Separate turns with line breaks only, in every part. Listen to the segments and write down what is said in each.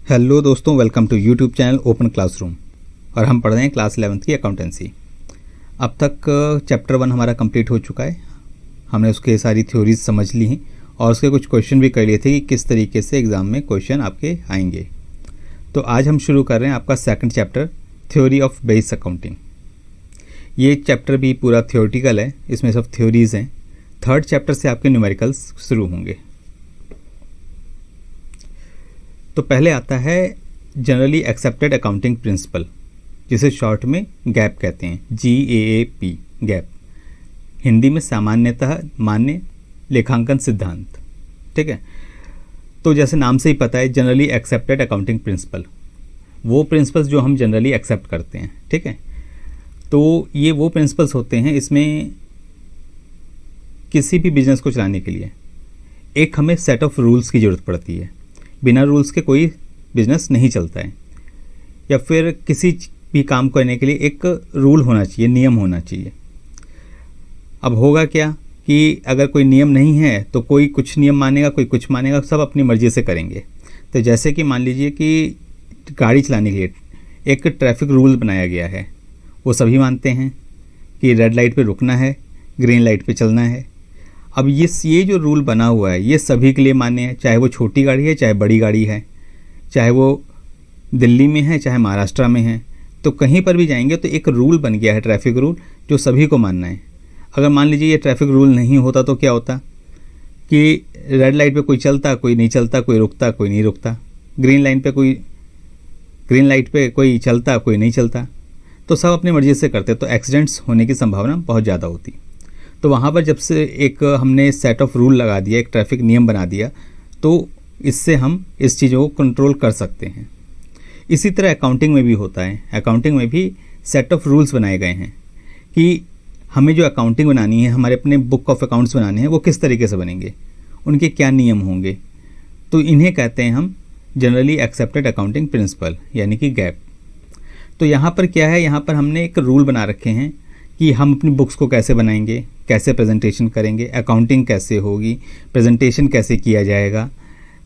Hello दोस्तों, welcome to YouTube channel open classroom. और हम पढ़ रहे हैं क्लास 11th की अकाउंटेंसी। अब तक चैप्टर 1 हमारा कंप्लीट हो चुका है। हमने उसके सारी थ्योरीज समझ ली हैं और उसके कुछ क्वेश्चन भी कर लिए थे कि किस तरीके से एग्ज़ाम में क्वेश्चन आपके आएंगे। तो आज हम शुरू कर रहे हैं आपका second chapter, theory of base accounting. ये चैप्टर भी पूरा थ्योरेटिकल है, इसमें सब थ्योरीज़ हैं। थर्ड चैप्टर से आपके न्यूमेरिकल्स शुरू होंगे। तो पहले आता है जनरली एक्सेप्टेड अकाउंटिंग प्रिंसिपल, जिसे शॉर्ट में गैप कहते हैं, GAAP, गैप। हिंदी में सामान्यतः मान्य लेखांकन सिद्धांत। ठीक है। तो जैसे नाम से ही पता है, जनरली एक्सेप्टेड अकाउंटिंग प्रिंसिपल, वो प्रिंसिपल्स जो हम जनरली एक्सेप्ट करते हैं। ठीक है। तो ये वो प्रिंसिपल्स होते हैं, इसमें किसी भी बिजनेस को चलाने के लिए एक हमें सेट ऑफ रूल्स की ज़रूरत पड़ती है। बिना रूल्स के कोई बिजनेस नहीं चलता है। या फिर किसी भी काम करने के लिए एक रूल होना चाहिए, नियम होना चाहिए। अब होगा क्या कि अगर कोई नियम नहीं है तो कोई कुछ नियम मानेगा, कोई कुछ मानेगा, सब अपनी मर्ज़ी से करेंगे। तो जैसे कि मान लीजिए कि गाड़ी चलाने के लिए एक ट्रैफिक रूल बनाया गया है, वो सभी मानते हैं कि रेड लाइट पे रुकना है, ग्रीन लाइट पे चलना है। अब ये जो रूल बना हुआ है ये सभी के लिए मान्य है, चाहे वो छोटी गाड़ी है, चाहे बड़ी गाड़ी है, चाहे वो दिल्ली में है, चाहे महाराष्ट्र में है। तो कहीं पर भी जाएंगे तो एक रूल बन गया है, ट्रैफिक रूल, जो सभी को मानना है। अगर मान लीजिए ये ट्रैफिक रूल नहीं होता तो क्या होता कि रेड लाइट पे कोई चलता, कोई नहीं चलता, कोई रुकता, कोई नहीं रुकता, ग्रीन लाइट पे कोई चलता, कोई नहीं चलता, तो सब अपनी मर्ज़ी से करते, तो एक्सीडेंट्स होने की संभावना बहुत ज़्यादा होती। तो वहाँ पर जब से एक हमने सेट ऑफ रूल लगा दिया, एक ट्रैफिक नियम बना दिया, तो इससे हम इस चीज़ों को कंट्रोल कर सकते हैं। इसी तरह अकाउंटिंग में भी होता है। अकाउंटिंग में भी सेट ऑफ रूल्स बनाए गए हैं कि हमें जो अकाउंटिंग बनानी है, हमारे अपने बुक ऑफ अकाउंट्स बनाने हैं, वो किस तरीके से बनेंगे, उनके क्या नियम होंगे। तो इन्हें कहते हैं हम जनरली एक्सेप्टेड अकाउंटिंग प्रिंसिपल, यानी कि गैप। तो यहाँ पर क्या है, यहाँ पर हमने एक रूल बना रखे हैं कि हम अपनी बुक्स को कैसे बनाएंगे, कैसे प्रेजेंटेशन करेंगे, अकाउंटिंग कैसे होगी, प्रेजेंटेशन कैसे किया जाएगा।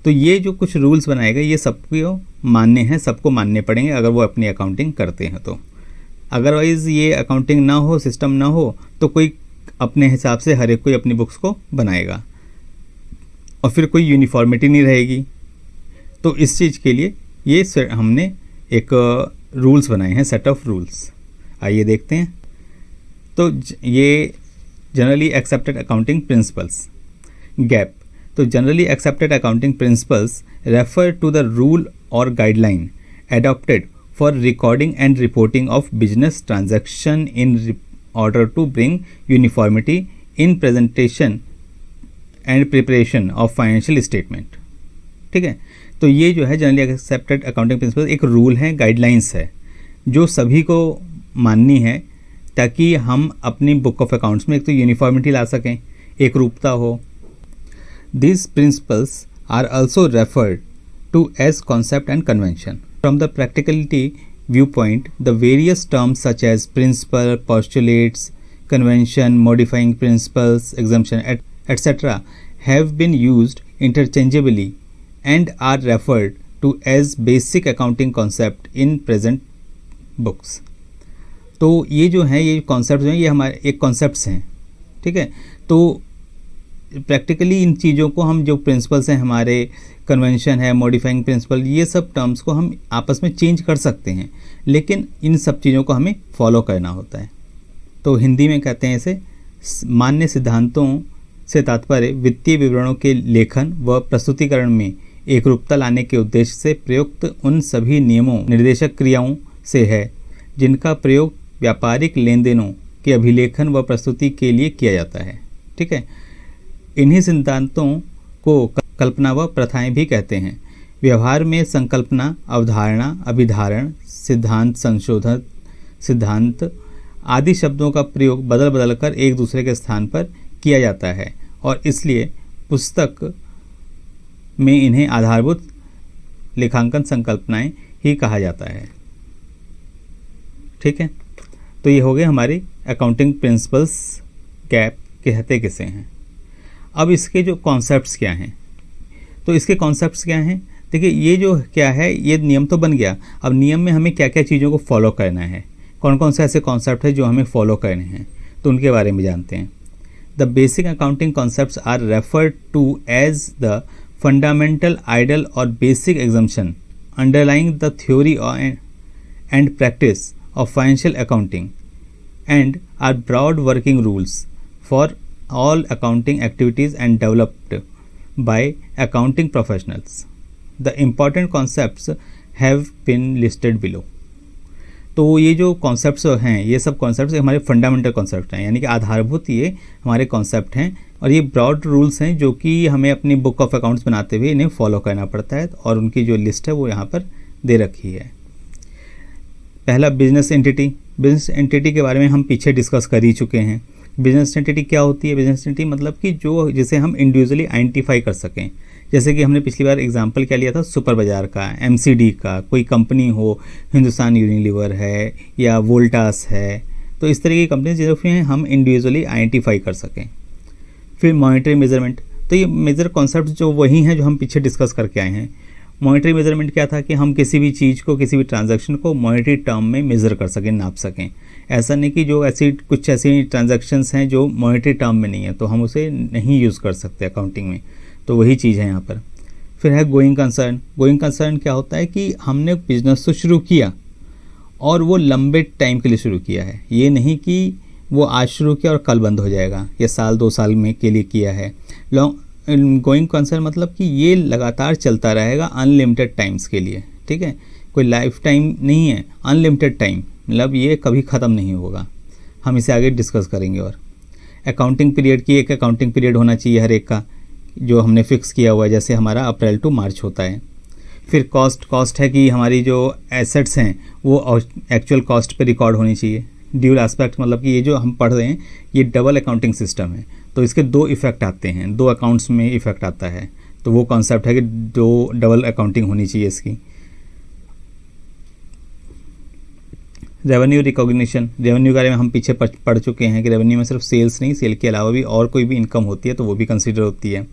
तो ये जो कुछ रूल्स बनाए गए ये सबको मानने हैं, सबको मानने पड़ेंगे अगर वो अपनी अकाउंटिंग करते हैं तो। अदरवाइज़ ये अकाउंटिंग ना हो, सिस्टम ना हो, तो कोई अपने हिसाब से हर एक कोई अपनी बुक्स को बनाएगा और फिर कोई यूनिफॉर्मिटी नहीं रहेगी। तो इस चीज़ के लिए ये हमने एक रूल्स बनाए हैं, सेट ऑफ रूल्स। आइए देखते हैं। तो ये generally accepted accounting principles, GAAP. तो generally accepted accounting principles refer to the rule और guideline adopted for recording and reporting of business transaction in order to bring uniformity in presentation and preparation of financial statement। ठीक है। तो ये जो है generally accepted accounting principle एक rule है, guidelines है, जो सभी को माननी है ताकि हम अपनी बुक ऑफ अकाउंट्स में एक तो यूनिफॉर्मिटी ला सकें, एक रूपता हो। These principles are also referred to as concept and convention. From the practicality viewpoint, the various terms such as principle, postulates, convention, modifying principles, exemption, etc. have been used interchangeably and are referred to as basic accounting concept in present books. तो ये जो हैं, ये concept जो हैं, ये हमारे एक कॉन्सेप्ट्स हैं। ठीक है। तो प्रैक्टिकली इन चीज़ों को हम, जो प्रिंसिपल्स हैं हमारे, कन्वेंशन है, मॉडिफाइंग प्रिंसिपल, ये सब टर्म्स को हम आपस में चेंज कर सकते हैं, लेकिन इन सब चीज़ों को हमें फॉलो करना होता है। तो हिंदी में कहते हैं इसे मान्य सिद्धांतों से तात्पर्य वित्तीय विवरणों के लेखन व प्रस्तुतिकरण में एकरूपता लाने के उद्देश्य से प्रयुक्त उन सभी नियमों, निर्देशक क्रियाओं से है जिनका प्रयोग व्यापारिक लेन देनों के अभिलेखन व प्रस्तुति के लिए किया जाता है। ठीक है। इन्हीं सिद्धांतों को कल्पना व प्रथाएं भी कहते हैं। व्यवहार में संकल्पना, अवधारणा, अभिधारण, सिद्धांत, संशोधन, सिद्धांत आदि शब्दों का प्रयोग बदल बदल कर एक दूसरे के स्थान पर किया जाता है और इसलिए पुस्तक में इन्हें आधारभूत लेखांकन संकल्पनाएं ही कहा जाता है। ठीक है। तो ये हो गए हमारी अकाउंटिंग प्रिंसिपल्स, गैप कहते किसे हैं। अब इसके जो कॉन्सेप्ट्स क्या हैं, तो इसके कॉन्सेप्ट्स क्या हैं, देखिए ये जो क्या है, ये नियम तो बन गया, अब नियम में हमें क्या क्या चीज़ों को फॉलो करना है, कौन कौन से ऐसे कॉन्सेप्ट है जो हमें फॉलो करने हैं, तो उनके बारे में जानते हैं। The basic accounting concepts are referred to as the fundamental ideal और basic assumption underlying the theory and practice of financial accounting and are broad working rules for all accounting activities and developed by accounting professionals. The important concepts have been listed below. तो ये जो concepts हैं, ये सब concepts हमारे fundamental concept हैं, यानी कि आधारभूत ये हमारे कॉन्सेप्ट हैं, और ये ब्रॉड रूल्स हैं जो कि हमें अपनी बुक ऑफ अकाउंट्स बनाते हुए इन्हें फॉलो करना पड़ता है, और उनकी जो लिस्ट है वो यहाँ पर दे रखी है। पहला बिजनेस एंटिटी। बिजनेस एंटिटी के बारे में हम पीछे डिस्कस कर ही चुके हैं। बिजनेस एंटिटी क्या होती है? बिजनेस एंटिटी मतलब कि जो जिसे हम इंडिविजुअली आइडेंटिफाई कर सकें, जैसे कि हमने पिछली बार एग्जांपल क्या लिया था, सुपर बाजार का, एमसीडी का, कोई कंपनी हो, हिंदुस्तान यूनिलीवर है या वोल्टास है, तो इस तरह की कंपनी जिसमें हम इंडिविजुअली आइडेंटिफाई कर सकें। फिर मॉनिटरी मेजरमेंट, तो ये मेजर कॉन्सेप्ट जो वही हैं जो हम पीछे डिस्कस करके आए हैं। मॉनिटरी मेजरमेंट क्या था कि हम किसी भी चीज़ को, किसी भी ट्रांजैक्शन को मॉनिटरी टर्म में मेज़र कर सकें, नाप सकें। ऐसा नहीं कि जो कुछ ऐसी ट्रांजैक्शंस हैं जो मॉनिटरी टर्म में नहीं है तो हम उसे नहीं यूज़ कर सकते अकाउंटिंग में, तो वही चीज़ है यहाँ पर। फिर है गोइंग कंसर्न। गोइंग कंसर्न क्या होता है कि हमने बिजनेस तो शुरू किया और वो लंबे टाइम के लिए शुरू किया है, ये नहीं कि वो आज शुरू किया और कल बंद हो जाएगा या साल 2 साल में के लिए किया है। गोइंग कंसर्न मतलब कि ये लगातार चलता रहेगा अनलिमिटेड टाइम्स के लिए, ठीक है, कोई लाइफ टाइम नहीं है, अनलिमिटेड टाइम, मतलब ये कभी ख़त्म नहीं होगा। हम इसे आगे डिस्कस करेंगे। और अकाउंटिंग पीरियड की एक अकाउंटिंग पीरियड होना चाहिए हर एक का, जो हमने फिक्स किया हुआ है, जैसे हमारा अप्रैल टू मार्च होता है। फिर कॉस्ट है कि हमारी जो एसेट्स हैं वो एक्चुअल कॉस्ट पे रिकॉर्ड होनी चाहिए। ड्यूल एस्पेक्ट मतलब कि ये जो हम पढ़ रहे हैं ये डबल अकाउंटिंग सिस्टम है, तो इसके 2 इफ़ेक्ट आते हैं, 2 अकाउंट्स में इफ़ेक्ट आता है, तो वो कॉन्सेप्ट है कि 2 डबल अकाउंटिंग होनी चाहिए इसकी। रेवेन्यू रिकॉग्निशन, रेवेन्यू के बारे में हम पीछे पढ़ चुके हैं कि रेवेन्यू में सिर्फ सेल्स नहीं, सेल के अलावा भी और कोई भी इनकम होती है तो वो भी कंसिडर होती है।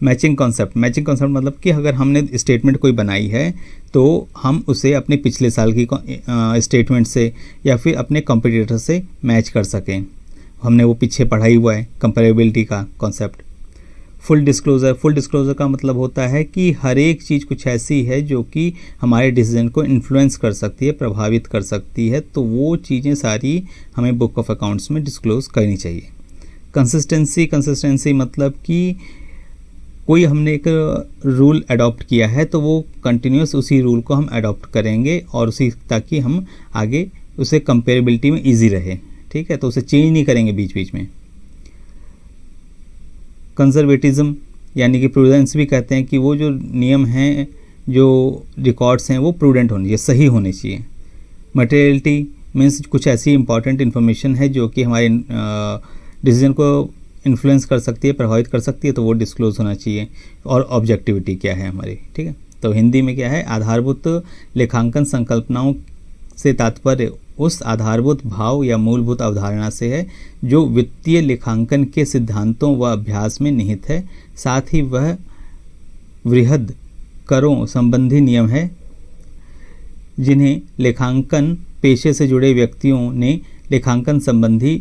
मैचिंग कॉन्सेप्ट, मैचिंग कॉन्सेप्ट मतलब कि अगर हमने स्टेटमेंट कोई बनाई है तो हम उसे अपने पिछले साल की स्टेटमेंट से या फिर अपने कॉम्पिटिटर से मैच कर सकें, हमने वो पीछे पढ़ा ही हुआ है, कंपेरेबिलिटी का concept. Full disclosure, full disclosure का मतलब होता है कि हर एक चीज़ कुछ ऐसी है जो कि हमारे डिसीजन को इन्फ्लुएंस कर सकती है, प्रभावित कर सकती है, तो वो चीज़ें सारी हमें बुक ऑफ अकाउंट्स में डिस्क्लोज़ करनी चाहिए। कंसिस्टेंसी, कंसिस्टेंसी मतलब कि कोई हमने एक रूल अडॉप्ट किया है तो वो कंटिन्यूस उसी रूल को हम अडॉप्ट करेंगे और उसी, ताकि हम आगे उसे कंपेरेबिलिटी में ईजी रहे, ठीक है, तो उसे चेंज नहीं करेंगे बीच बीच में। कंजर्वेटिज्म यानी कि प्रूडेंस भी कहते हैं कि वो जो नियम हैं, जो रिकॉर्ड्स हैं वो प्रूडेंट होने चाहिए, सही होने चाहिए। मटेरियलिटी मीन्स कुछ ऐसी इंपॉर्टेंट इन्फॉर्मेशन है जो कि हमारे डिसीजन को इन्फ्लुएंस कर सकती है, प्रभावित कर सकती है, तो वो डिस्क्लोज होना चाहिए। और ऑब्जेक्टिविटी क्या है हमारी, ठीक है, तो हिंदी में क्या है, आधारभूत लेखांकन संकल्पनाओं से तात्पर्य उस आधारभूत भाव या मूलभूत अवधारणा से है जो वित्तीय लेखांकन के सिद्धांतों व अभ्यास में निहित है, साथ ही वह वृहद करों संबंधी नियम है जिन्हें लेखांकन पेशे से जुड़े व्यक्तियों ने लेखांकन संबंधी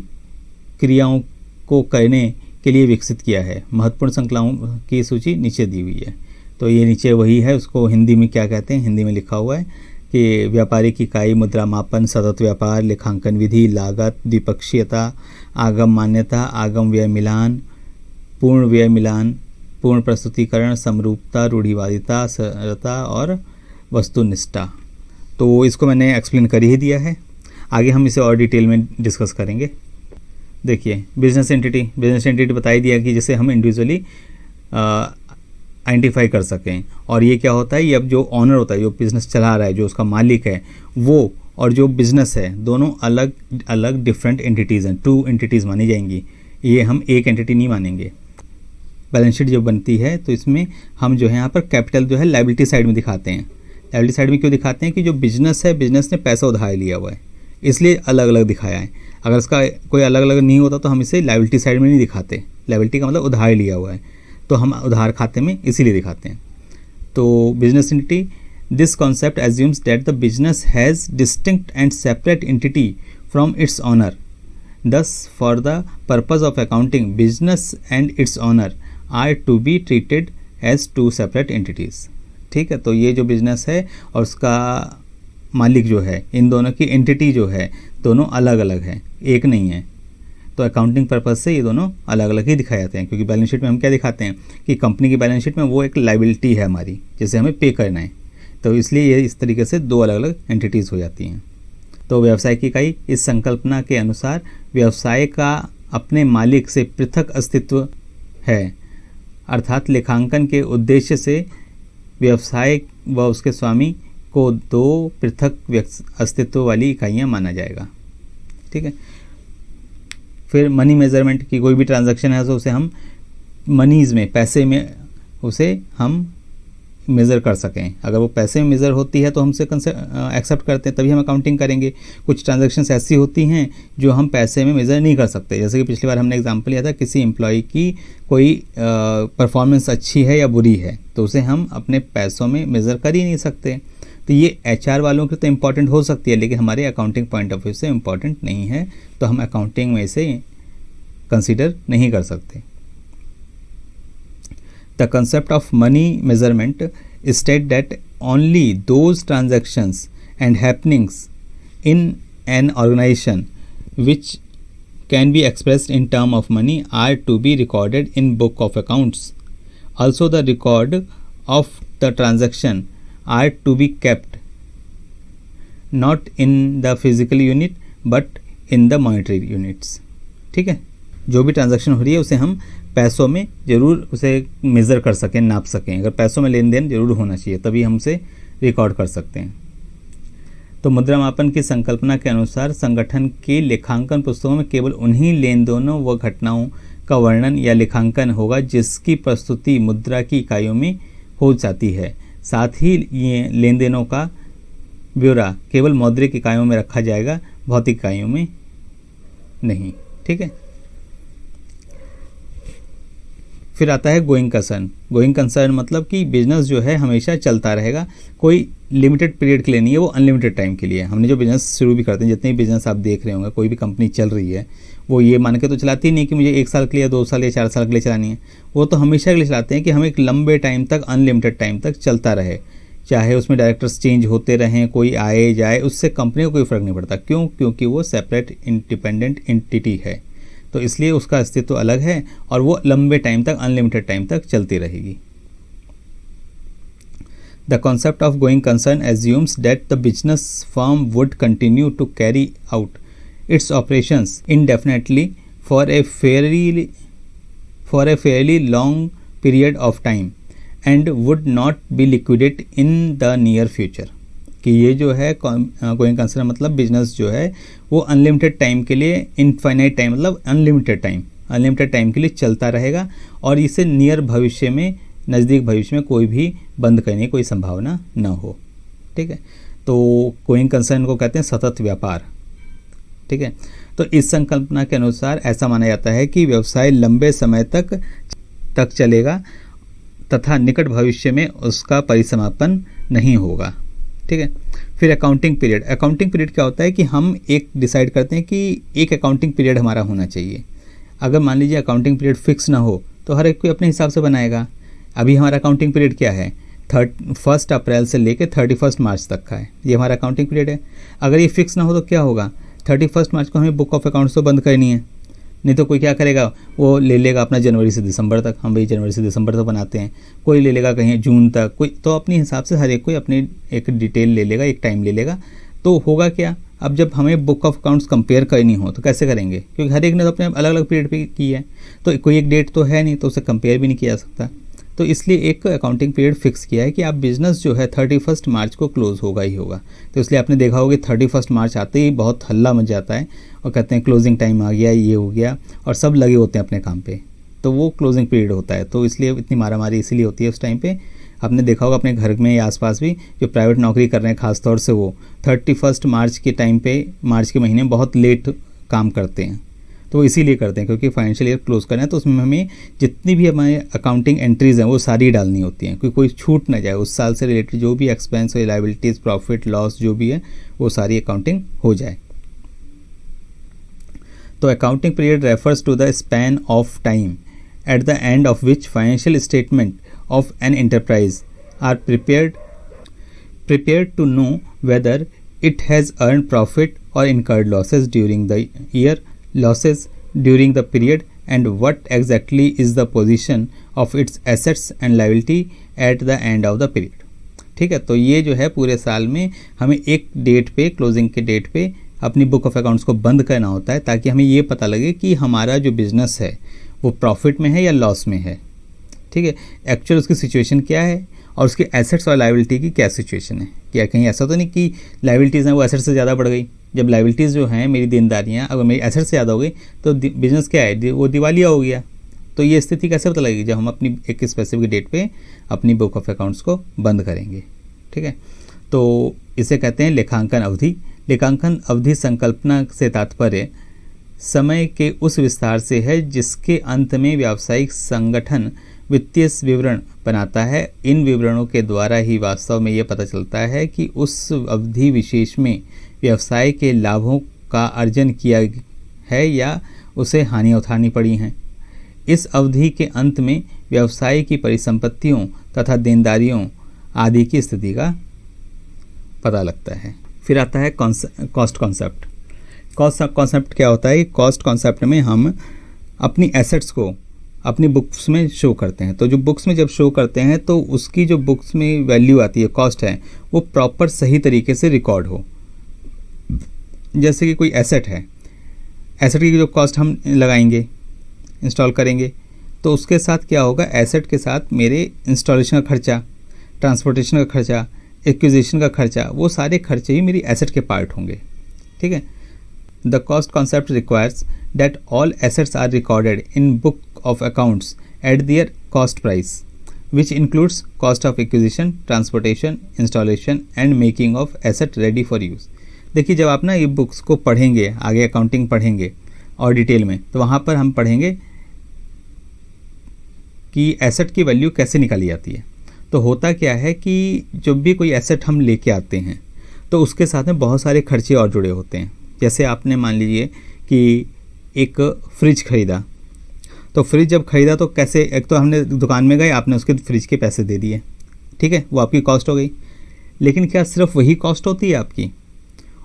क्रियाओं को करने के लिए विकसित किया है। महत्वपूर्ण श्रृंखलाओं की सूची नीचे दी हुई है, तो ये नीचे वही है, उसको हिंदी में क्या कहते हैं, हिंदी में लिखा हुआ है कि व्यापारिक इकाई, मुद्रा मापन, सतत व्यापार, लेखांकन विधि, लागत, द्विपक्षीयता, आगम मान्यता, आगम व्यय मिलान, पूर्ण व्यय मिलान, पूर्ण प्रस्तुतिकरण, समरूपता, रूढ़िवादिता, सरलता और वस्तुनिष्ठा। तो इसको मैंने एक्सप्लेन कर ही दिया है, आगे हम इसे और डिटेल में डिस्कस करेंगे। देखिए बिजनेस एंटिटी बता ही दिया कि जैसे हम इंडिविजुअली आइडेंटिफाई कर सकें, और ये क्या होता है, ये अब जो ऑनर होता है, जो बिज़नेस चला रहा है, जो उसका मालिक है, वो और जो बिज़नेस है, दोनों अलग अलग डिफरेंट एंटिटीज़ हैं, 2 एंटिटीज़ मानी जाएंगी, ये हम एक एंटिटी नहीं मानेंगे। बैलेंस शीट जब बनती है तो इसमें हम जो है यहाँ पर कैपिटल जो है लायबिलिटी साइड में दिखाते हैं। लायबिलिटी साइड में क्यों दिखाते हैं कि जो बिजनेस है, बिजनेस ने पैसा उधार लिया हुआ है, इसलिए अलग अलग दिखाया है। अगर इसका कोई अलग अलग नहीं होता तो हम इसे लायबिलिटी साइड में नहीं दिखाते। लायबिलिटी का मतलब उधार लिया हुआ है, तो हम उधार खाते में इसीलिए दिखाते हैं। तो business entity, this concept assumes that the business has distinct and separate entity from its owner. Thus, for the purpose of accounting, business and its owner are to be treated as two separate entities. ठीक है, तो ये जो business है और उसका मालिक जो है, इन दोनों की एंटिटी जो है दोनों अलग अलग है, एक नहीं है. तो अकाउंटिंग पर्पज़ से ये दोनों अलग अलग ही दिखाए जाते हैं, क्योंकि बैलेंस शीट में हम क्या दिखाते हैं कि कंपनी की बैलेंस शीट में वो एक लाइबिलिटी है हमारी, जिसे हमें पे करना है. तो इसलिए ये इस तरीके से दो अलग अलग एंटिटीज़ हो जाती हैं. तो व्यवसाय की इकाई इस संकल्पना के अनुसार व्यवसाय का अपने मालिक से पृथक अस्तित्व है, अर्थात लेखांकन के उद्देश्य से व्यवसाय व उसके स्वामी को दो पृथक अस्तित्व वाली इकाइयां माना जाएगा. ठीक है. फिर मनी मेजरमेंट की कोई भी ट्रांजैक्शन है तो उसे हम मनीज़ में, पैसे में उसे हम मेज़र कर सकें. अगर वो पैसे में मेज़र होती है तो हमसे एक्सेप्ट करते हैं, तभी हम अकाउंटिंग करेंगे. कुछ ट्रांजैक्शंस ऐसी होती हैं जो हम पैसे में मेज़र नहीं कर सकते. जैसे कि पिछली बार हमने एग्जांपल लिया था, किसी एम्प्लॉय की कोई परफॉर्मेंस अच्छी है या बुरी है, तो उसे हम अपने पैसों में मेज़र कर ही नहीं सकते. तो ये HR वालों की तो इम्पॉर्टेंट हो सकती है, लेकिन हमारे अकाउंटिंग पॉइंट ऑफ व्यू से इम्पॉर्टेंट नहीं है, तो हम अकाउंटिंग में इसे कंसिडर नहीं कर सकते. The concept of money measurement state that only those transactions and happenings in an organization which can be expressed in terms of money are to be recorded in book of accounts. Also, the record of the transaction are to be kept not in the physical unit but in the monetary units. ठीक है, जो भी transaction हो रही है उसे हम पैसों में ज़रूर उसे मेज़र कर सकें, नाप सकें. अगर पैसों में लेन देन ज़रूर होना चाहिए, तभी हम उसे रिकॉर्ड कर सकते हैं. तो मुद्रा मापन की संकल्पना के अनुसार संगठन के लेखांकन पुस्तकों में केवल उन्हीं लेन देनों व घटनाओं का वर्णन या लेखांकन होगा जिसकी प्रस्तुति मुद्रा की इकाइयों में हो जाती है. साथ ही ये लेन देनों का ब्यौरा केवल मौद्रिक इकाइयों में रखा जाएगा, भौतिक इकाइयों में नहीं. ठीक है. फिर आता है गोइंग कंसर्न. गोइंग कंसर्न मतलब कि बिजनेस जो है हमेशा चलता रहेगा, कोई लिमिटेड पीरियड के लिए नहीं है, वो अनलिमिटेड टाइम के लिए. हमने जो बिज़नेस शुरू भी करते हैं, जितने भी बिज़नेस आप देख रहे होंगे, कोई भी कंपनी चल रही है, वो ये मान के तो चलाती नहीं कि मुझे 1 साल के लिए, 2 साल या 4 साल के लिए चलानी है. वो तो हमेशा के लिए चलाते हैं कि हम एक लंबे टाइम तक, अनलिमिटेड टाइम तक चलता रहे. चाहे उसमें डायरेक्टर्स चेंज होते रहें, कोई आए जाए, उससे कंपनी को कोई फ़र्क नहीं पड़ता. क्यों? क्योंकि वो सेपरेट इंडिपेंडेंट एंटिटी है, तो इसलिए उसका अस्तित्व अलग है और वो लंबे टाइम तक, अनलिमिटेड टाइम तक चलती रहेगी. The concept of going concern assumes that the business firm would continue to carry out its operations indefinitely for a fairly long period of time and would not be liquidate in the near future. कि ये जो है going concern मतलब business जो है वो unlimited time के लिए, इनफाइनाइट टाइम मतलब अनलिमिटेड टाइम के लिए चलता रहेगा और इसे नियर भविष्य में, नज़दीक भविष्य में कोई भी बंद करने की कोई संभावना न हो. ठीक है. तो गोइंग कंसर्न को कहते हैं सतत व्यापार. ठीक है. तो इस संकल्पना के अनुसार ऐसा माना जाता है कि व्यवसाय लंबे समय तक चलेगा तथा निकट भविष्य में उसका परिसमापन नहीं होगा. ठीक है. फिर अकाउंटिंग पीरियड. अकाउंटिंग पीरियड क्या होता है कि हम एक डिसाइड करते हैं कि एक अकाउंटिंग पीरियड हमारा होना चाहिए. अगर मान लीजिए अकाउंटिंग पीरियड फिक्स ना हो तो हर एक कोई अपने हिसाब से बनाएगा. अभी हमारा अकाउंटिंग पीरियड क्या है? 1 अप्रैल से लेकर 31 मार्च तक का है, ये हमारा अकाउंटिंग पीरियड है. अगर ये फिक्स ना हो तो क्या होगा? 31 मार्च को हमें बुक ऑफ अकाउंट्स तो बंद करनी है, नहीं तो कोई क्या करेगा, वो ले लेगा अपना जनवरी से दिसंबर तक. हम भाई जनवरी से दिसंबर तक बनाते हैं, कोई ले लेगा कहीं जून तक, कोई तो अपने हिसाब से हर एक कोई अपनी एक डिटेल ले लेगा, एक टाइम ले लेगा. तो होगा क्या, अब जब हमें बुक ऑफ अकाउंट्स कंपेयर करनी हो तो कैसे करेंगे? क्योंकि हर एक ने तो अपने अलग अलग पीरियड पे की है, तो कोई एक डेट तो है नहीं, तो उसे कंपेयर भी नहीं किया जा सकता. तो इसलिए एक अकाउंटिंग पीरियड फिक्स किया है कि आप बिज़नेस जो है 31 मार्च को क्लोज़ होगा ही होगा. तो इसलिए आपने देखा होगा 31 मार्च आते ही बहुत हल्ला मच जाता है और कहते हैं क्लोजिंग टाइम आ गया, ये हो गया, और सब लगे होते हैं अपने काम पे. तो वो क्लोजिंग पीरियड होता है. तो इसलिए इतनी मारामारी इसीलिए होती है उस टाइम पे. आपने देखा होगा अपने घर में या आसपास भी जो प्राइवेट नौकरी कर रहे हैं, खासतौर से वो 31 मार्च के टाइम पे, मार्च के महीने में बहुत लेट काम करते हैं. तो इसीलिए करते हैं क्योंकि फाइनेंशियल ईयर क्लोज करना है, तो उसमें हमें जितनी भी हमारे अकाउंटिंग एंट्रीज हैं वो सारी डालनी होती हैं, कोई छूट ना जाए, उस साल से रिलेटेड जो भी एक्सपेंस है, लायबिलिटीज़, प्रॉफिट लॉस जो भी है वो सारी अकाउंटिंग हो जाए। तो accounting period refers to the span of time at the end of which financial statement of an enterprise are prepared to know whether it has earned profit or incurred losses during the year, losses during the period, and what exactly is the position of its assets and liability at the end of the period। ठीक है, तो ये जो है पूरे साल में हमें एक डेट पे, क्लोजिंग के डेट पे अपनी बुक ऑफ अकाउंट्स को बंद करना होता है, ताकि हमें ये पता लगे कि हमारा जो बिजनेस है वो प्रॉफिट में है या लॉस में है। ठीक है, एक्चुअल उसकी सिचुएशन क्या है और उसके एसेट्स और लायबिलिटी की क्या सिचुएशन है। क्या कहीं ऐसा तो नहीं कि लायबिलिटीज़ हैं वो एसेट्स से ज़्यादा बढ़ गई। जब लायबिलिटीज़ जो हैं मेरी देनदारियाँ अगर मेरी एसेट्स से ज़्यादा हो गई तो बिजनेस क्या है, वो दिवालिया हो गया। तो ये स्थिति कैसे पता लगेगी, जब हम अपनी एक स्पेसिफिक डेट पे अपनी बुक ऑफ अकाउंट्स को बंद करेंगे। ठीक है, तो इसे कहते हैं लेखांकन अवधि। लेखांकन अवधि संकल्पना से तात्पर्य समय के उस विस्तार से है जिसके अंत में व्यावसायिक संगठन वित्तीय विवरण बनाता है। इन विवरणों के द्वारा ही वास्तव में ये पता चलता है कि उस अवधि विशेष में व्यवसाय के लाभों का अर्जन किया है या उसे हानि उठानी पड़ी हैं। इस अवधि के अंत में व्यवसाय की परिसंपत्तियों तथा देनदारियों आदि की स्थिति का पता लगता है। फिर आता है कॉस्ट कॉन्सेप्ट। कॉस्ट कॉन्सेप्ट क्या होता है? कॉस्ट कॉन्सेप्ट में हम अपनी एसेट्स को अपनी बुक्स में शो करते हैं। तो जो बुक्स में जब शो करते हैं तो उसकी जो बुक्स में वैल्यू आती है, कॉस्ट है, वो प्रॉपर सही तरीके से रिकॉर्ड हो। जैसे कि कोई एसेट है, एसेट की जो कॉस्ट हम लगाएंगे, इंस्टॉल करेंगे, तो उसके साथ क्या होगा, एसेट के साथ मेरे इंस्टॉलेशन का खर्चा, ट्रांसपोर्टेशन का खर्चा, एक्विजिशन का खर्चा, वो सारे खर्चे ही मेरी एसेट के पार्ट होंगे। ठीक है, the cost concept requires that all assets are recorded in book of accounts at their cost price, which includes cost of acquisition, transportation, installation and making of asset ready for use। देखिए, जब आप ना ये books को पढ़ेंगे, आगे accounting पढ़ेंगे और डिटेल में, तो वहाँ पर हम पढ़ेंगे कि एसेट की वैल्यू कैसे निकाली जाती है। तो होता क्या है कि जब भी कोई एसेट हम लेके आते हैं तो उसके साथ में बहुत सारे खर्चे और जुड़े होते हैं। जैसे आपने मान लीजिए कि एक फ्रिज खरीदा, तो फ्रिज जब खरीदा तो कैसे, एक तो हमने दुकान में गए, आपने उसके फ्रिज के पैसे दे दिए, ठीक है, वो आपकी कॉस्ट हो गई। लेकिन क्या सिर्फ वही कॉस्ट होती है आपकी?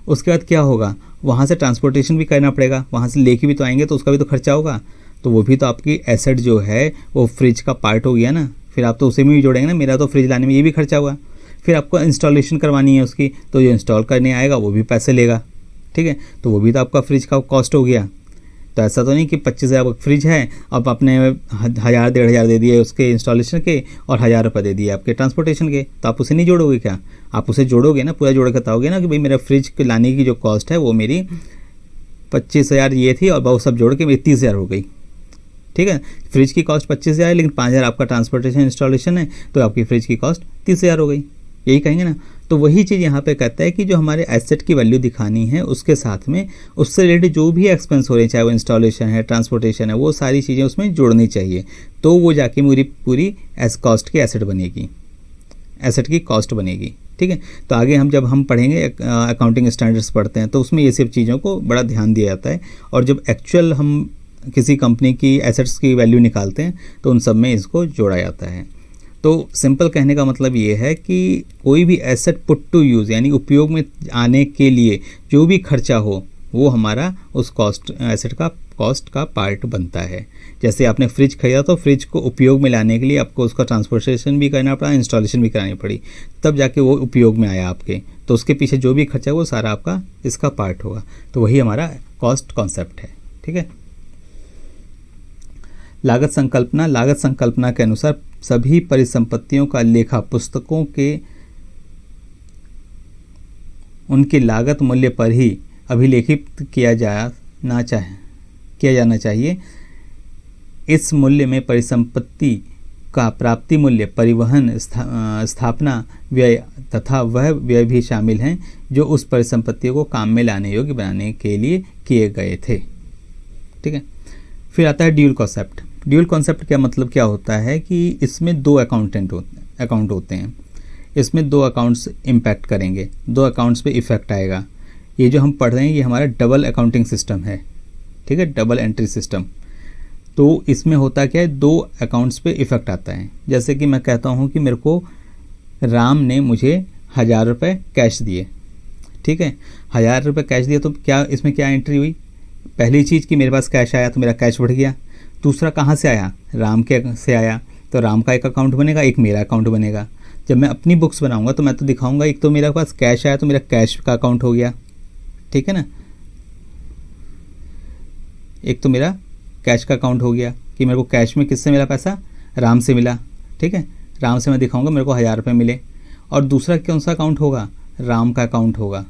उसके बाद क्या होगा, वहाँ से ट्रांसपोर्टेशन भी करना पड़ेगा, वहाँ से लेके भी तो आएंगे तो उसका भी तो खर्चा होगा। तो वो भी तो आपकी एसेट जो है वो फ्रिज का पार्ट हो गया ना, फिर आप तो उसे में भी जोड़ेंगे ना, मेरा तो फ्रिज लाने में ये भी खर्चा हुआ। फिर आपको इंस्टॉलेशन करवानी है उसकी, तो जो इंस्टॉल करने आएगा वो भी पैसे लेगा। ठीक है, तो वो भी तो आपका फ्रिज का कॉस्ट हो गया। तो ऐसा तो नहीं कि 25,000 फ्रिज है, अब आपने 1,000-1,500 दे दिए उसके इंस्टॉलेशन के और 1,000 रुपये दे दिए आपके ट्रांसपोर्टेशन के, तो आप उसे नहीं जोड़ोगे क्या? आप उसे जोड़ोगे ना, पूरा जोड़ के बताओगे ना कि भाई मेरा फ्रिज के लाने की जो कॉस्ट है वो मेरी 25,000 ये थी और वो सब जोड़ के मेरी 30,000 हो गई। ठीक है, फ्रिज की कॉस्ट 25,000 है, लेकिन 5,000 आपका ट्रांसपोर्टेशन इंस्टॉलेशन है, तो आपकी फ्रिज की कॉस्ट 30,000 हो गई। यही कहेंगे ना। तो वही चीज़ यहाँ पे कहता है कि जो हमारे एसेट की वैल्यू दिखानी है उसके साथ में उससे रिलेटेड जो भी एक्सपेंस हो रहे हैं, चाहे वो इंस्टॉलेशन है, ट्रांसपोर्टेशन है, वो सारी चीज़ें उसमें जोड़नी चाहिए, तो वो जाके मेरी पूरी कॉस्ट की एसेट बनेगी, एसेट की कॉस्ट बनेगी। ठीक है, तो आगे जब हम पढ़ेंगे अकाउंटिंग स्टैंडर्ड्स पढ़ते हैं तो उसमें ये सब चीज़ों को बड़ा ध्यान दिया जाता है। और जब एक्चुअल हम किसी कंपनी की एसेट्स की वैल्यू निकालते हैं तो उन सब में इसको जोड़ा जाता है। तो सिंपल कहने का मतलब ये है कि कोई भी एसेट पुट टू यूज़ यानी उपयोग में आने के लिए जो भी खर्चा हो वो हमारा उस कॉस्ट, एसेट का कॉस्ट का पार्ट बनता है। जैसे आपने फ्रिज खरीदा तो फ्रिज को उपयोग में लाने के लिए आपको उसका ट्रांसपोर्टेशन भी करना पड़ा, इंस्टॉलेशन भी करानी पड़ी, तब जाके वो उपयोग में आया आपके, तो उसके पीछे जो भी खर्चा है वो सारा आपका इसका पार्ट होगा। तो वही हमारा कॉस्ट कॉन्सेप्ट है। ठीक है, लागत संकल्पना। लागत संकल्पना के अनुसार सभी परिसंपत्तियों का लेखा पुस्तकों के उनके लागत मूल्य पर ही अभिलेखित किया जाना चाहिए। इस मूल्य में परिसंपत्ति का प्राप्ति मूल्य, परिवहन, स्थापना व्यय तथा वह व्यय भी शामिल हैं जो उस परिसंपत्तियों को काम में लाने योग्य बनाने के लिए किए गए थे। ठीक है। फिर आता है ड्यूल कॉन्सेप्ट। ड्यूल कॉन्सेप्ट क्या मतलब क्या होता है कि इसमें दो अकाउंट होते हैं, इसमें दो अकाउंट्स इम्पैक्ट करेंगे, दो अकाउंट्स पे इफ़ेक्ट आएगा। ये जो हम पढ़ रहे हैं ये हमारा डबल अकाउंटिंग सिस्टम है, ठीक है, डबल एंट्री सिस्टम। तो इसमें होता क्या है, दो अकाउंट्स पे इफ़ेक्ट आता है। जैसे कि मैं कहता हूँ कि मेरे को राम ने मुझे 1000 रुपये कैश दिए, ठीक है, 1000 रुपये कैश दिया, तो क्या इसमें क्या एंट्री हुई, पहली चीज़ कि मेरे पास कैश आया तो मेरा कैश बढ़ गया। दूसरा कहाँ से आया, राम के से आया, तो राम का एक अकाउंट बनेगा, एक मेरा अकाउंट बनेगा। जब मैं अपनी बुक्स बनाऊंगा तो मैं तो दिखाऊंगा एक तो मेरे पास कैश आया तो मेरा कैश का अकाउंट हो गया, ठीक है ना, एक तो मेरा कैश का अकाउंट हो गया कि मेरे को कैश में किससे मिला पैसा, राम से मिला, ठीक है, राम से मैं दिखाऊंगा मेरे को 1000 रुपये मिले। और दूसरा कौन सा अकाउंट होगा, राम का अकाउंट होगा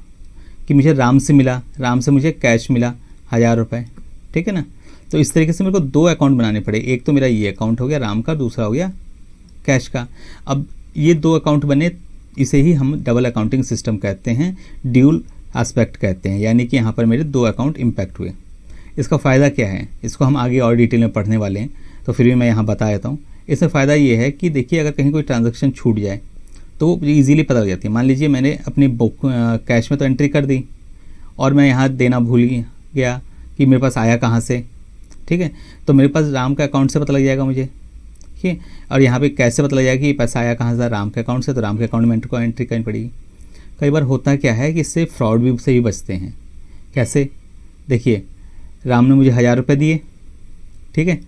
कि मुझे राम से मिला, राम से मुझे कैश मिला 1000 रुपये, ठीक है ना। तो इस तरीके से मेरे को दो अकाउंट बनाने पड़े, एक तो मेरा ये अकाउंट हो गया राम का, दूसरा हो गया कैश का। अब ये दो अकाउंट बने, इसे ही हम डबल अकाउंटिंग सिस्टम कहते हैं, ड्यूल एस्पेक्ट कहते हैं, यानी कि यहाँ पर मेरे दो अकाउंट इम्पैक्ट हुए। इसका फ़ायदा क्या है, इसको हम आगे और डिटेल में पढ़ने वाले हैं, तो फिर भी मैं यहाँ बता देता हूँ। इसमें फ़ायदा ये है कि देखिए अगर कहीं कोई ट्रांजैक्शन छूट जाए तो ईज़िली पता लग जाती है। मान लीजिए मैंने अपनी बुक कैश में तो एंट्री कर दी और मैं यहाँ देना भूल गया कि मेरे पास आया कहाँ से, ठीक है, तो मेरे पास राम का अकाउंट से पता लग जाएगा मुझे, ठीक है, और यहाँ पे कैसे पता लग जाएगा कि पैसा आया कहाँ से, राम के अकाउंट से, तो राम के अकाउंट में एंट्री करनी पड़ेगी। कई बार होता क्या है कि इससे फ्रॉड भी से भी बचते हैं। कैसे, देखिए राम ने मुझे 1000 रुपये दिए, ठीक है,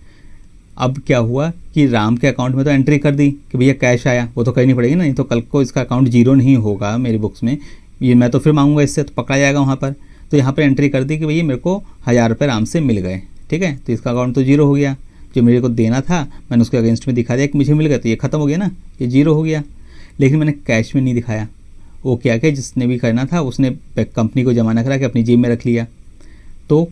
अब क्या हुआ कि राम के अकाउंट में तो एंट्री कर दी कि भैया कैश आया, वो तो करनी पड़ेगी ना, नहीं तो कल को इसका अकाउंट जीरो नहीं होगा मेरी बुक्स में, ये मैं तो फिर मांगूंगा इससे, तो पकड़ा जाएगा वहाँ पर। तो यहाँ पर एंट्री कर दी कि भैया मेरे को 1000 रुपये राम से मिल गए, ठीक है, तो इसका अकाउंट तो जीरो हो गया, जो मेरे को देना था मैंने उसके अगेंस्ट में दिखा दिया कि मुझे मिल गया, तो ये ख़त्म हो गया ना, ये जीरो हो गया। लेकिन मैंने कैश में नहीं दिखाया, वो क्या क्या जिसने भी करना था उसने कंपनी को जमा करा के अपनी जेब में रख लिया, तो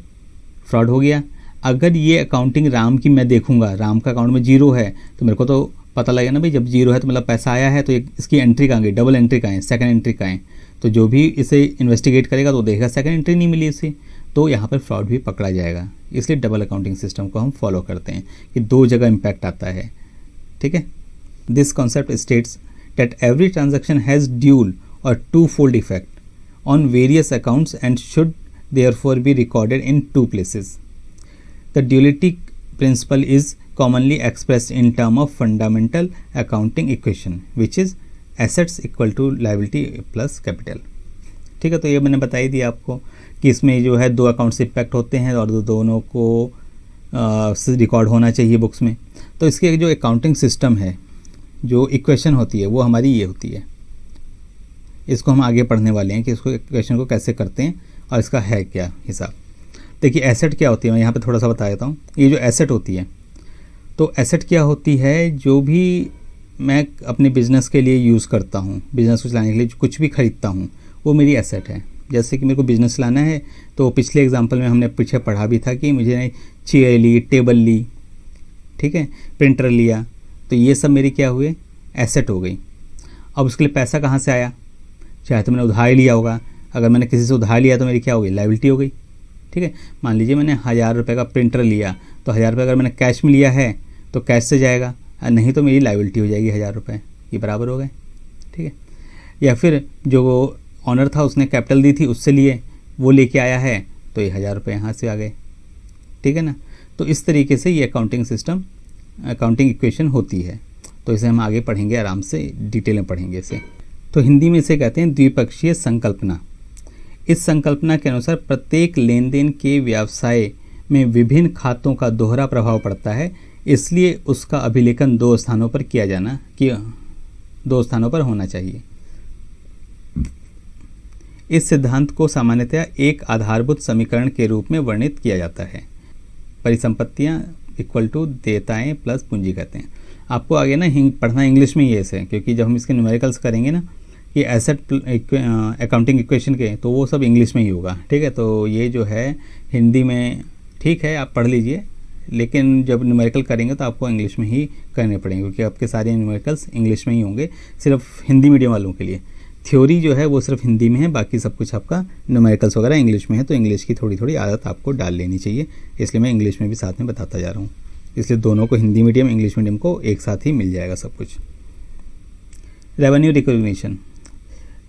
फ्रॉड हो गया। अगर ये अकाउंटिंग राम की मैं देखूंगा, राम का अकाउंट में जीरो है, तो मेरे को तो पता लगेगा ना भाई, जब जीरो है तो मतलब पैसा आया है, तो इसकी एंट्री कहाँ गई, डबल एंट्री कहाँ है, सेकंड एंट्री कहाँ है, तो जो भी इसे इन्वेस्टिगेट करेगा तो देखेगा सेकंड एंट्री नहीं मिली इसे, तो यहाँ पर फ्रॉड भी पकड़ा जाएगा। इसलिए डबल अकाउंटिंग सिस्टम को हम फॉलो करते हैं कि दो जगह इम्पैक्ट आता है, ठीक है। This concept states that every transaction has dual और two fold effect on various accounts and should therefore be recorded in two places. The duality principle is commonly expressed in terms of fundamental accounting equation, which is assets equal to liability plus capital. ठीक है, तो ये मैंने बताई दिया आपको कि इसमें जो है दो अकाउंट्स इम्पैक्ट होते हैं और दोनों को रिकॉर्ड होना चाहिए बुक्स में। तो इसके जो अकाउंटिंग सिस्टम है, जो इक्वेशन होती है वो हमारी ये होती है, इसको हम आगे पढ़ने वाले हैं कि इसको इक्वेशन को कैसे करते हैं और इसका है क्या हिसाब। देखिए एसेट क्या होती है, मैं यहाँ पे थोड़ा सा बता देता हूँ। ये जो एसेट होती है, तो एसेट क्या होती है, जो भी मैं अपने बिज़नेस के लिए यूज़ करता हूँ, बिज़नेस को चलाने के लिए कुछ भी ख़रीदता हूँ, वो मेरी एसेट है। जैसे कि मेरे को बिज़नेस चलाना है, तो पिछले एग्जाम्पल में हमने पीछे पढ़ा भी था कि मुझे चेयर ली, टेबल ली, ठीक है, प्रिंटर लिया, तो ये सब मेरी क्या हुए, एसेट हो गई। अब उसके लिए पैसा कहाँ से आया, चाहे तो मैंने उधार लिया होगा, अगर मैंने किसी से उधार लिया तो मेरी क्या हो गई, लायबिलिटी हो गई, ठीक है। मान लीजिए मैंने 1000 रुपये का प्रिंटर लिया, तो 1000 रुपये अगर मैंने कैश में लिया है तो कैश से जाएगा, नहीं तो मेरी लायबिलिटी हो जाएगी 1000 रुपये, ये बराबर हो गए, ठीक है। या फिर जो ऑनर था उसने कैपिटल दी थी, उससे लिए, वो लेके आया है, तो ये 1000 रुपये यहाँ से आ गए, ठीक है ना। तो इस तरीके से ये अकाउंटिंग सिस्टम, अकाउंटिंग इक्वेशन होती है। तो इसे हम आगे पढ़ेंगे, आराम से डिटेल में पढ़ेंगे इसे। तो हिंदी में इसे कहते हैं द्विपक्षीय संकल्पना। इस संकल्पना के अनुसार प्रत्येक लेन देन के व्यवसाय में विभिन्न खातों का दोहरा प्रभाव पड़ता है, इसलिए उसका अभिलेखन दो स्थानों पर होना चाहिए। इस सिद्धांत को सामान्यतः एक आधारभूत समीकरण के रूप में वर्णित किया जाता है। परिसंपत्तियां इक्वल टू देयताएं प्लस पूंजी कहते हैं। आपको आगे ना पढ़ना इंग्लिश में ही है, क्योंकि जब हम इसके न्यूमेरिकल्स करेंगे ना, ये एसेट अकाउंटिंग इक्वेशन के, तो वो सब इंग्लिश में ही होगा, ठीक है। तो ये जो है हिंदी में ठीक है आप पढ़ लीजिए, लेकिन जब न्यूमेरिकल करेंगे तो आपको इंग्लिश में ही करने पड़ेंगे, क्योंकि आपके सारे न्यूमेरिकल्स इंग्लिश में ही होंगे, सिर्फ हिंदी मीडियम वालों के लिए। थ्योरी जो है वो सिर्फ हिंदी में है, बाकी सब कुछ आपका न्यूमेरिकल्स वगैरह इंग्लिश में है, तो इंग्लिश की थोड़ी थोड़ी आदत आपको डाल लेनी चाहिए, इसलिए मैं इंग्लिश में भी साथ में बताता जा रहा हूँ। इसलिए दोनों को, हिंदी मीडियम इंग्लिश मीडियम को एक साथ ही मिल जाएगा सब कुछ। रेवेन्यू रिकॉग्निशन,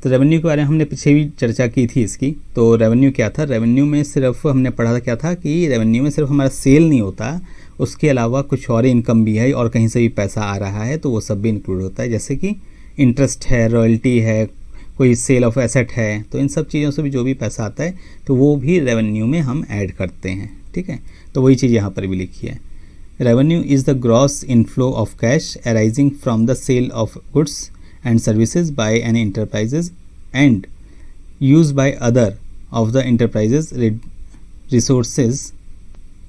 तो रेवेन्यू के बारे में हमने पीछे भी चर्चा की थी इसकी। तो रेवेन्यू क्या था, रेवेन्यू में सिर्फ हमने पढ़ा था क्या था कि रेवेन्यू में सिर्फ हमारा सेल नहीं होता, उसके अलावा कुछ और इनकम भी है और कहीं से भी पैसा आ रहा है तो वो सब भी इंक्लूड होता है, जैसे कि इंटरेस्ट है, रॉयल्टी है, कोई सेल ऑफ एसेट है, तो इन सब चीज़ों से भी जो भी पैसा आता है तो वो भी रेवेन्यू में हम ऐड करते हैं। ठीक है, तो वही चीज़ यहाँ पर भी लिखी है। Revenue is the gross inflow of cash arising from the sale of goods and services by an enterprises and used by other of the enterprises resources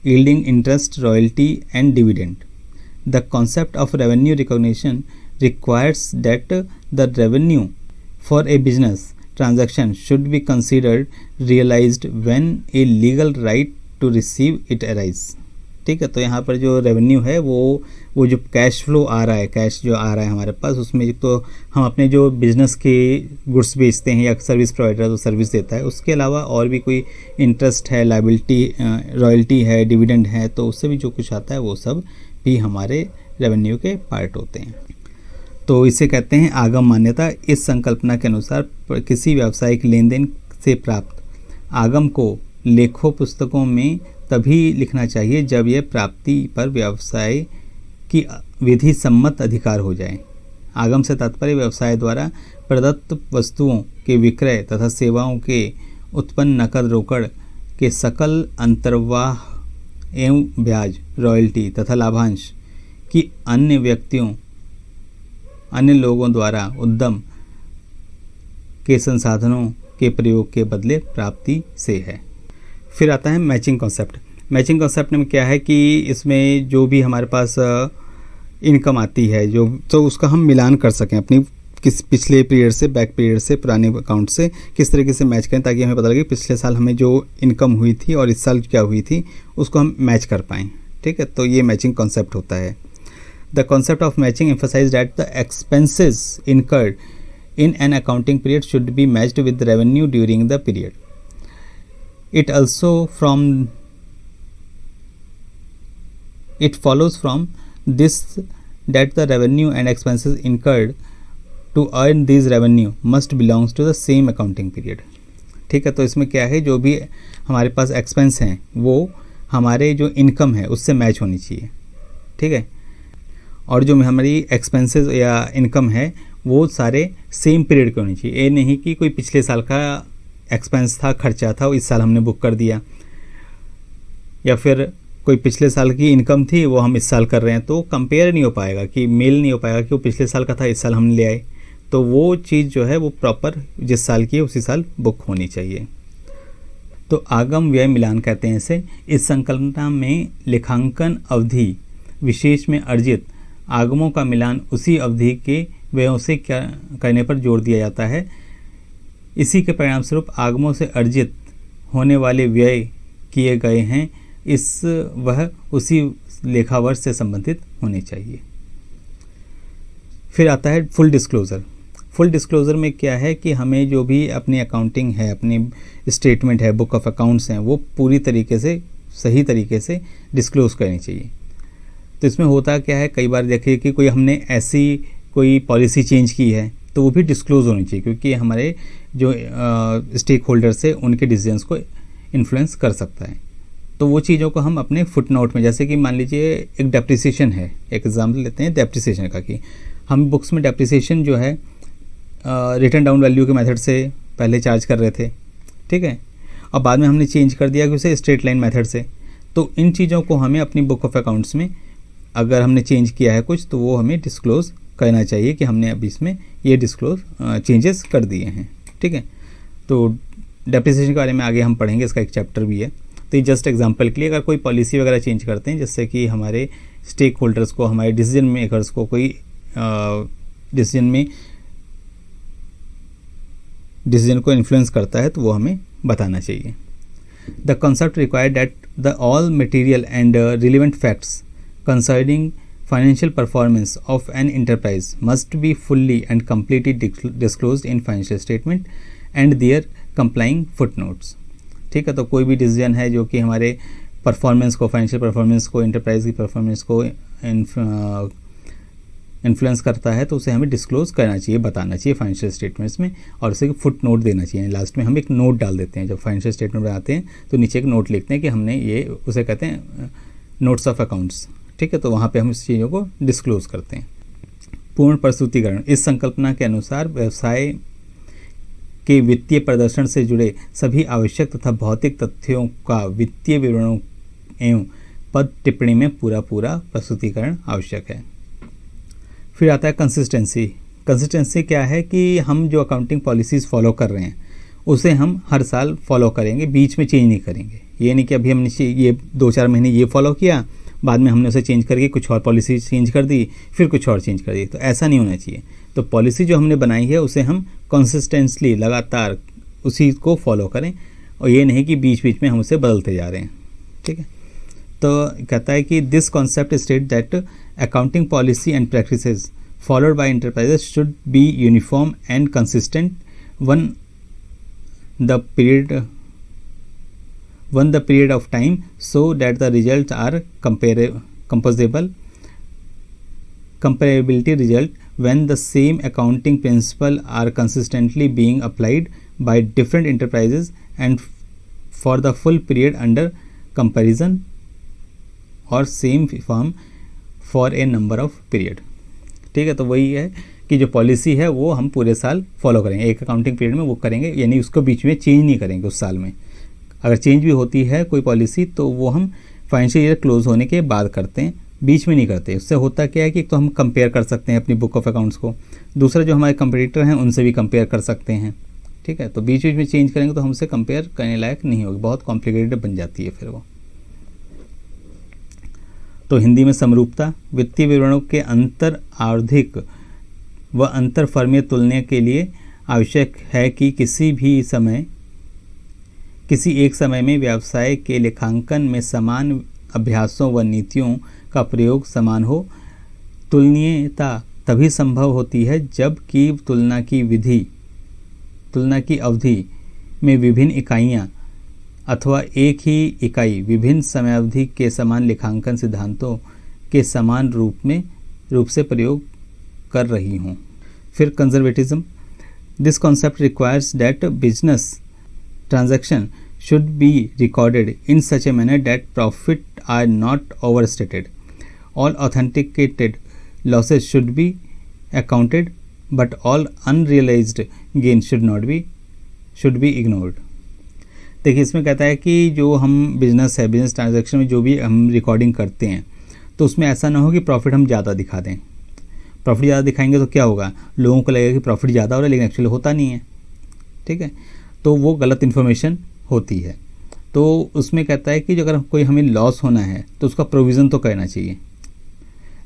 yielding interest, royalty and dividend. The concept of revenue recognition requires that the revenue for a business transaction should be considered realized when a legal right to receive it arise. ठीक है, तो यहाँ पर जो revenue है वो जो cash flow आ रहा है, कैश जो आ रहा है हमारे पास, उसमें तो हम अपने जो बिज़नेस के गुड्स बेचते हैं या सर्विस प्रोवाइडर तो सर्विस देता है, उसके अलावा और भी कोई इंटरेस्ट है, लायबिलिटी, रॉयल्टी है, डिविडेंड है, तो उससे भी जो कुछ आता है वो सब भी हमारे रेवेन्यू के पार्ट होते हैं। तो इसे कहते हैं आगम मान्यता। इस संकल्पना के अनुसार किसी व्यावसायिक लेन देन से प्राप्त आगम को लेखों पुस्तकों में तभी लिखना चाहिए जब यह प्राप्ति पर व्यवसाय की विधि सम्मत अधिकार हो जाए। आगम से तात्पर्य व्यवसाय द्वारा प्रदत्त वस्तुओं के विक्रय तथा सेवाओं के उत्पन्न नकद रोकड़ के सकल अंतर्वाह एवं ब्याज, रॉयल्टी तथा लाभांश की अन्य व्यक्तियों, अन्य लोगों द्वारा उद्यम के संसाधनों के प्रयोग के बदले प्राप्ति से है। फिर आता है मैचिंग कॉन्सेप्ट। मैचिंग कॉन्सेप्ट में क्या है कि इसमें जो भी हमारे पास इनकम आती है जो, तो उसका हम मिलान कर सकें अपनी किस पिछले पीरियड से, बैक पीरियड से, पुराने अकाउंट से किस तरीके से मैच करें, ताकि हमें पता लगे पिछले साल हमें जो इनकम हुई थी और इस साल क्या हुई थी उसको हम मैच कर पाएँ। ठीक है, तो ये मैचिंग कॉन्सेप्ट होता है। The concept of matching emphasise that the expenses incurred in an accounting period should be matched with the revenue during the period. It follows from this that the revenue and expenses incurred to earn these revenue must belongs to the same accounting period. ठीक है, तो इसमें क्या है, जो भी हमारे पास expense हैं वो हमारे जो इनकम है उससे मैच होनी चाहिए। ठीक है, और जो हमारी एक्सपेंसेस या इनकम है वो सारे सेम पीरियड के होने चाहिए। ये नहीं कि कोई पिछले साल का एक्सपेंस था, खर्चा था, इस साल हमने बुक कर दिया, या फिर कोई पिछले साल की इनकम थी वो हम इस साल कर रहे हैं, तो कंपेयर नहीं हो पाएगा, कि मेल नहीं हो पाएगा कि वो पिछले साल का था इस साल हम ले आए। तो वो चीज़ जो है वो प्रॉपर जिस साल की है उसी साल बुक होनी चाहिए। तो आगम व्यय मिलान कहते हैं इसे। इस संकल्पना में लेखांकन अवधि विशेष में अर्जित आगमों का मिलान उसी अवधि के व्ययों से क्या करने पर जोर दिया जाता है। इसी के परिणाम स्वरूप आगमों से अर्जित होने वाले व्यय किए गए हैं वह उसी लेखा वर्ष से संबंधित होने चाहिए। फिर आता है फुल डिस्क्लोज़र। फुल डिस्क्लोज़र में क्या है कि हमें जो भी अपनी अकाउंटिंग है, अपनी स्टेटमेंट है, बुक ऑफ अकाउंट्स हैं, वो पूरी तरीके से सही तरीके से डिस्क्लोज़ करनी चाहिए। तो इसमें होता क्या है, कई बार देखिए कि कोई हमने ऐसी कोई पॉलिसी चेंज की है तो वो भी डिस्क्लोज़ होनी चाहिए, क्योंकि हमारे जो स्टेक होल्डर्स है उनके डिसीजंस को इन्फ्लुएंस कर सकता है। तो वो चीज़ों को हम अपने फुट नोट में, जैसे कि मान लीजिए एक डेप्रिसिएशन है, एक एग्जाम्पल लेते हैं डेप्रिसिएशन का, कि हम बुक्स में डेप्रिसिएशन जो है रिटर्न डाउन वैल्यू के मेथड से पहले चार्ज कर रहे थे। ठीक है, और बाद में हमने चेंज कर दिया कि उसे स्ट्रेट लाइन मेथड से। तो इन चीज़ों को हमें अपनी बुक ऑफ अकाउंट्स में अगर हमने चेंज किया है कुछ, तो वो हमें डिस्क्लोज़ करना चाहिए कि हमने अभी इसमें ये डिस्क्लोज चेंजेस कर दिए हैं। ठीक है, तो डेप्रिसिएशन के बारे में आगे हम पढ़ेंगे, इसका एक चैप्टर भी है। तो ये जस्ट एग्जांपल के लिए, अगर कोई पॉलिसी वगैरह चेंज करते हैं जिससे कि हमारे स्टेक होल्डर्स को, हमारे डिसीजन मेकर्स को कोई डिसीजन को इन्फ्लुएंस करता है, तो वो हमें बताना चाहिए। The concept required that the all material and relevant facts concerning Financial performance of an enterprise must be fully and completely disclosed in financial statement and their complying footnotes. ठीक है, तो कोई भी डिसीजन है जो कि हमारे परफॉर्मेंस को, फाइनेंशियल परफॉर्मेंस को, एंटरप्राइज की परफॉर्मेंस को इन्फ्लुएंस करता है तो उसे हमें डिस्क्लोज करना चाहिए, बताना चाहिए फाइनेंशियल स्टेटमेंट्स में, और उसे फुट नोट देना चाहिए। लास्ट में हम एक नोट डाल देते हैं, जब फाइनेंशियल स्टेटमेंट बनाते हैं तो नीचे एक नोट लिखते हैं कि हमने ये, उसे कहते हैं नोट्स ऑफ अकाउंट्स। ठीक है, तो वहाँ पे हम इस चीज़ों को डिस्क्लोज करते हैं। पूर्ण प्रस्तुतिकरण, इस संकल्पना के अनुसार व्यवसाय के वित्तीय प्रदर्शन से जुड़े सभी आवश्यक तथा भौतिक तथ्यों का वित्तीय विवरणों एवं पद टिप्पणी में पूरा प्रस्तुतिकरण आवश्यक है। फिर आता है कंसिस्टेंसी। कंसिस्टेंसी क्या है कि हम जो अकाउंटिंग पॉलिसीज़ फॉलो कर रहे हैं उसे हम हर साल फॉलो करेंगे, बीच में चेंज नहीं करेंगे। ये नहीं कि अभी हमने ये 2-4 महीने ये फॉलो किया, बाद में हमने उसे चेंज करके कुछ और पॉलिसी चेंज कर दी, फिर कुछ और चेंज कर दी, तो ऐसा नहीं होना चाहिए। तो पॉलिसी जो हमने बनाई है उसे हम कंसिस्टेंटली लगातार उसी को फॉलो करें, और ये नहीं कि बीच बीच में हम उसे बदलते जा रहे हैं। ठीक है, तो कहता है कि this concept state that accounting policy and practices followed by enterprises should be uniform and consistent one the period of time so that the results are comparability result when the same accounting principle are consistently being applied by different enterprises and for the full period under comparison or same firm for a number of period। ठीक है, तो वही है कि जो policy है वो हम पूरे साल फॉलो करेंगे, एक अकाउंटिंग पीरियड में वो करेंगे, यानी उसको बीच में चेंज नहीं करेंगे उस साल में। अगर चेंज भी होती है कोई पॉलिसी तो वो हम फाइनेंशियल ईयर क्लोज होने के बाद करते हैं, बीच में नहीं करते। उससे होता क्या है कि तो हम कंपेयर कर सकते हैं अपनी बुक ऑफ अकाउंट्स को, दूसरा जो हमारे कंपटीटर हैं उनसे भी कंपेयर कर सकते हैं। ठीक है, तो बीच बीच में चेंज करेंगे तो हमसे कंपेयर करने लायक नहीं होगी, बहुत कॉम्प्लिकेटेड बन जाती है फिर वो। तो हिंदी में समरूपता, वित्तीय विवरणों के अंतर आवधिक व अंतर फर्मीय तुलना के लिए आवश्यक है कि किसी एक समय में व्यवसाय के लेखांकन में समान अभ्यासों व नीतियों का प्रयोग समान हो। तुलनीयता तभी संभव होती है जबकि तुलना की अवधि में विभिन्न इकाइयां अथवा एक ही इकाई विभिन्न समयावधि के समान लेखांकन सिद्धांतों के समान रूप से प्रयोग कर रही हों। फिर conservatism, this concept requires that business transaction should be recorded in such a manner that profit are not overstated. All authenticated losses should be accounted, but all unrealized gains should be ignored. देखिए, इसमें कहता है कि जो हम business transaction में जो भी हम रिकॉर्डिंग करते हैं तो उसमें ऐसा ना हो कि प्रॉफिट हम ज़्यादा दिखा दें। प्रॉफिट ज़्यादा दिखाएंगे तो क्या होगा, लोगों को लगेगा कि प्रॉफिट ज़्यादा हो रहा है, लेकिन एक्चुअली होता नहीं है। ठीक है, तो वो गलत इन्फॉर्मेशन होती है। तो उसमें कहता है कि जो अगर कोई हमें लॉस होना है तो उसका प्रोविज़न तो करना चाहिए।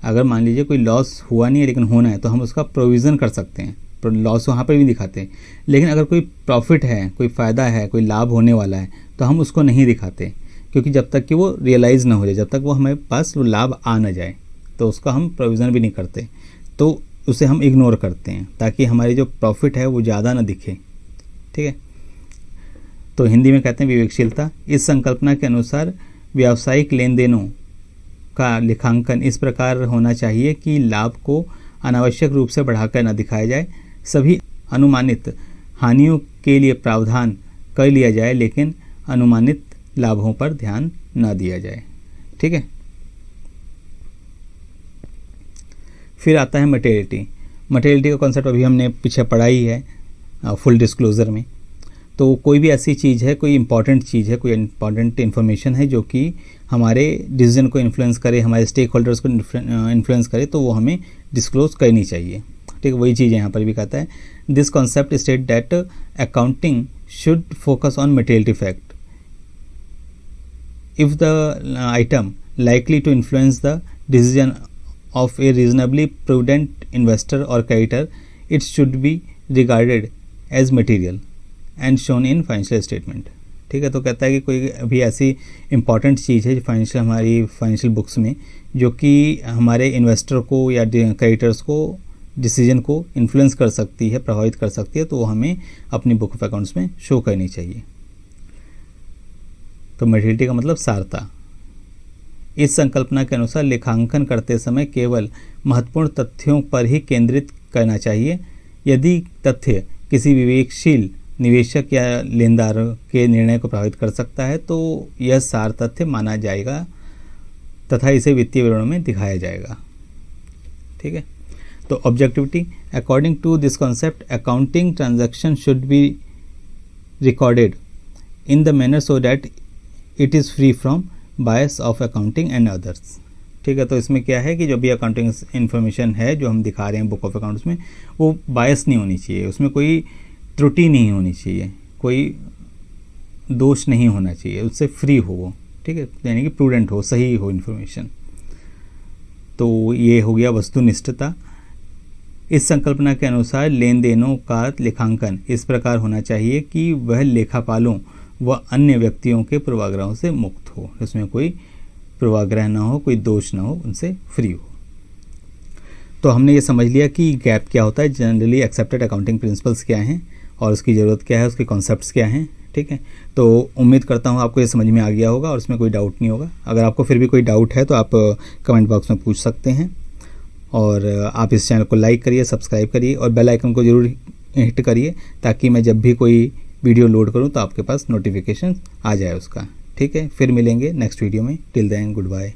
अगर मान लीजिए कोई लॉस हुआ नहीं है लेकिन होना है तो हम उसका प्रोविज़न कर सकते हैं, तो लॉस वहाँ पर भी दिखाते हैं। लेकिन अगर कोई प्रॉफिट है, कोई फ़ायदा है, कोई लाभ होने वाला है तो हम उसको नहीं दिखाते, क्योंकि जब तक कि वो रियलाइज़ ना हो जाए, जब तक वो हमारे पास वो लाभ आ ना जाए तो उसका हम प्रोविज़न भी नहीं करते, तो उसे हम इग्नोर करते हैं ताकि हमारी जो प्रॉफिट है वो ज़्यादा ना दिखे। ठीक है, तो हिंदी में कहते हैं विवेकशीलता। इस संकल्पना के अनुसार व्यावसायिक लेन देनों का लेखांकन इस प्रकार होना चाहिए कि लाभ को अनावश्यक रूप से बढ़ाकर न दिखाया जाए। सभी अनुमानित हानियों के लिए प्रावधान कर लिया जाए, लेकिन अनुमानित लाभों पर ध्यान न दिया जाए। ठीक है, फिर आता है मटेरियलिटी का कॉन्सेप्ट अभी हमने पीछे पढ़ा ही है फुल डिस्क्लोज़र में। तो कोई भी ऐसी चीज़ है, कोई इंपॉर्टेंट चीज़ है, कोई इंपॉर्टेंट इन्फॉर्मेशन है जो कि हमारे डिसीजन को इन्फ्लुएंस करे, हमारे स्टेक होल्डर्स को इन्फ्लुएंस करे, तो वो हमें डिस्क्लोज करनी चाहिए। ठीक है, वही चीज़ यहाँ पर भी कहता है। This concept state that accounting should focus on materiality fact. If the item likely to influence the decision of a reasonably prudent investor और creditor, it should be regarded as material and shown in financial statement. ठीक है। तो कहता है कि कोई अभी ऐसी इंपॉर्टेंट चीज़ है फाइनेंशियल, हमारी फाइनेंशियल बुक्स में, जो कि हमारे इन्वेस्टर को या क्रेडिटर्स को डिसीजन को इन्फ्लुएंस कर सकती है, प्रभावित कर सकती है, तो वो हमें अपनी बुक ऑफ अकाउंट्स में शो करनी चाहिए। तो मटेरियलिटी का मतलब सारता। इस संकल्पना के अनुसार लेखांकन करते समय केवल महत्वपूर्ण तथ्यों पर ही केंद्रित करना चाहिए। यदि तथ्य किसी विवेकशील निवेशक या लेनदार के निर्णय को प्रभावित कर सकता है तो यह सार तथ्य माना जाएगा तथा इसे वित्तीय विवरणों में दिखाया जाएगा। ठीक है। तो objectivity, according to this concept accounting transaction should be recorded in the manner so that it is free from bias of accounting and others. ठीक है। तो इसमें क्या है कि जो भी अकाउंटिंग इन्फॉर्मेशन है जो हम दिखा रहे हैं बुक ऑफ अकाउंट्स में, वो बायस नहीं होनी चाहिए, उसमें कोई त्रुटि नहीं होनी चाहिए, कोई दोष नहीं होना चाहिए, उससे फ्री हो वो। ठीक है। यानी कि प्रूडेंट हो, सही हो इन्फॉर्मेशन। तो ये हो गया वस्तुनिष्ठता। इस संकल्पना के अनुसार लेन देनों का लेखांकन इस प्रकार होना चाहिए कि वह लेखापालों व अन्य व्यक्तियों के पूर्वाग्रहों से मुक्त हो, उसमें कोई पूर्वाग्रह ना हो, कोई दोष ना हो, उनसे फ्री हो। तो हमने ये समझ लिया कि गैप क्या होता है, जनरली एक्सेप्टेड अकाउंटिंग प्रिंसिपल्स क्या हैं और उसकी ज़रूरत क्या है, उसके कॉन्सेप्ट्स क्या हैं। ठीक है। तो उम्मीद करता हूँ आपको ये समझ में आ गया होगा और उसमें कोई डाउट नहीं होगा। अगर आपको फिर भी कोई डाउट है तो आप कमेंट बॉक्स में पूछ सकते हैं। और आप इस चैनल को लाइक करिए, सब्सक्राइब करिए और बेल आइकन को ज़रूर हिट करिए ताकि मैं जब भी कोई वीडियो लोड करूं तो आपके पास नोटिफिकेशन आ जाए उसका। ठीक है। फिर मिलेंगे नेक्स्ट वीडियो में। Till then good bye.